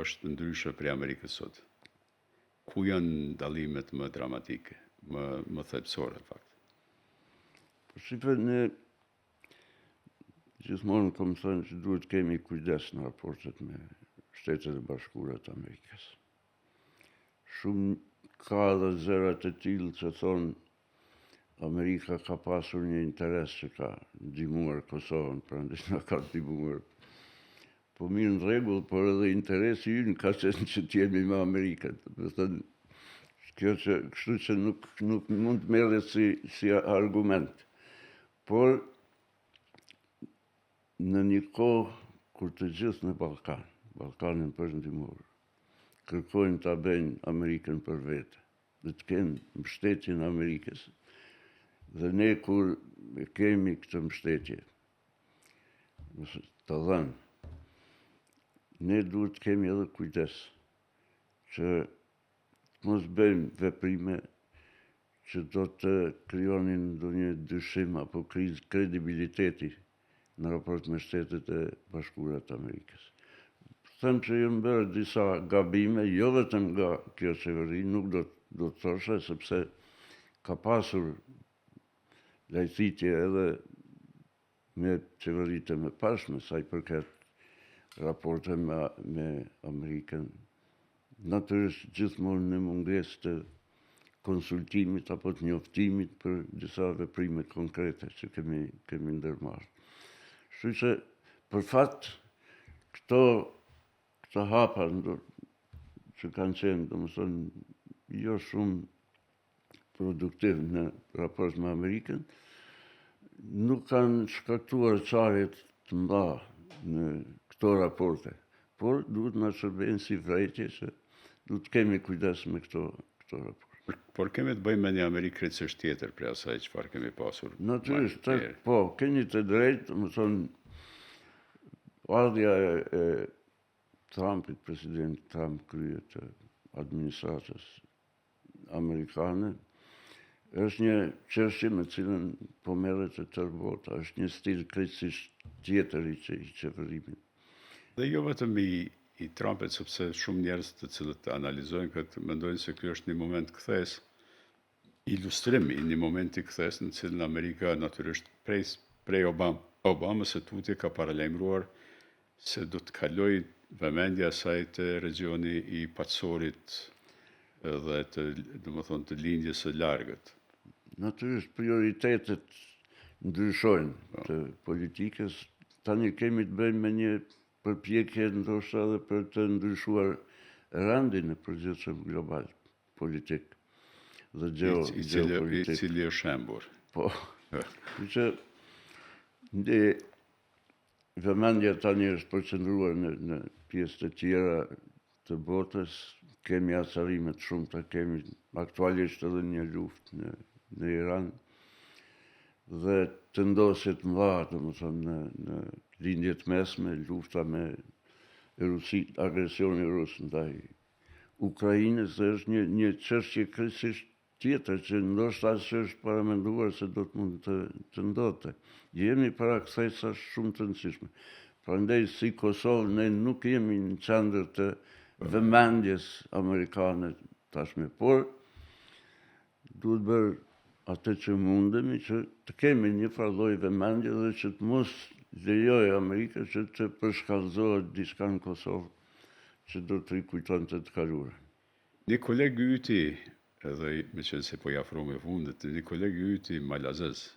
është ndryshe prej Amerikës sot? Ku janë dallimet më dramatike, më thelbësore në fakt? Shqipe, ne gjithmonë kam thënë që duhet kemi kujdes në raportet me Shtetet e Bashkuara të Amerikës. Shumë ka dhe zërat e tillë që thonë Amerika ka pasur një interes që ka ndihmuar Kosovën, prandaj na ka ndihmuar. Po mirë në rregull, por edhe interesi ynë ka qenë që t'jemi me Amerikën. Do thënë, kështu që nuk mund të merret si argument. Por në një kohë kur të gjithë në Ballkanin përndimor, kërkojnë ta bëjnë Amerikën për vete, dhe të kenë mbështetjen e Amerikës. Dhe ne kur kemi këtë mbështetje, të dhënë, ne duhet të kemi edhe kujdes që mos bëjmë veprime që do të krijonin ndonjë dyshim apo krizë kredibiliteti në raport me Shtetet e Bashkuara të Amerikës. Them që janë bërë disa gabime, jo vetëm nga kjo qeveri, nuk do të thosha, sepse ka pasur lajthitje edhe me qeveritë e mëparshme, sa i përket raporte me Amerikën. Natyrisht gjithmonë në mungesë të konsultimit apo të njoftimit për disa veprime konkrete që kemi ndërmarrë. Kështu që për fat këto hapa që kanë qenë, domethënë, jo shumë produktiv në raport me Amerikën, nuk kanë shkaktuar çarje të mëdha në këto raporte, por duhet na shërbejnë si vërejtje që duhet të kemi kujdes me këto raporte. Por kemi të bëjmë me një Amerikë krejtësisht tjetër prej asaj çfarë kemi pasur. Natyrisht, po, keni të drejtë, domethënë, ardhja e Trumpit, president Trump, krye të administratës amerikane, është një çështje me cilën po merret e tërë bota, është një stil krejtësisht tjetër i qeverimit. Dhe jo vetëm i Trumpit, sepse shumë njerëz të cilët analizojnë këtë mendojnë se ky është një moment kthes, ilustrim i një momenti kthes në cilën Amerika natyrisht prej Obamës së tutje ka paralajmëruar se do të kaloj vëmendja e saj te regioni i Pacsorit dhe të lindjes së largët. Natyrisht prioritetet ndryshojnë të politikës. Tani kemi të bëjmë me një përpjekje ndoshta edhe për të ndryshuar rendin e përgjithshëm global politik dhe geopolitik. I cili është shembur. Po. Që vëmendja tani është përqendruar në pjesë të tjera të botës, kemi acarimet shumëta, kemi aktualisht edhe një luftë në Iran dhe të ndosjet mëdha, domethënë në lindjet mesme, lufta me agresioni rus ndaj Ukrainës, dhe është një çështje krejtësisht tjetër që ndoshta që është paramenduar se do të mund të ndodhte. Jemi para kthesa shumë të rëndësishme. Prandaj si Kosovë ne nuk jemi në qendër të vëmendjes amerikane tashme, por duhet bërë atë që mundemi që të kemi një farë lloj vëmendje dhe që të mos lejojë Amerika që të përshkallëzohet diçka në Kosovë që do të rikujtonte të kaluarën. Një kolegë yti, edhe me qenë se po i afroj me fundit, një kolegë yti Malazez,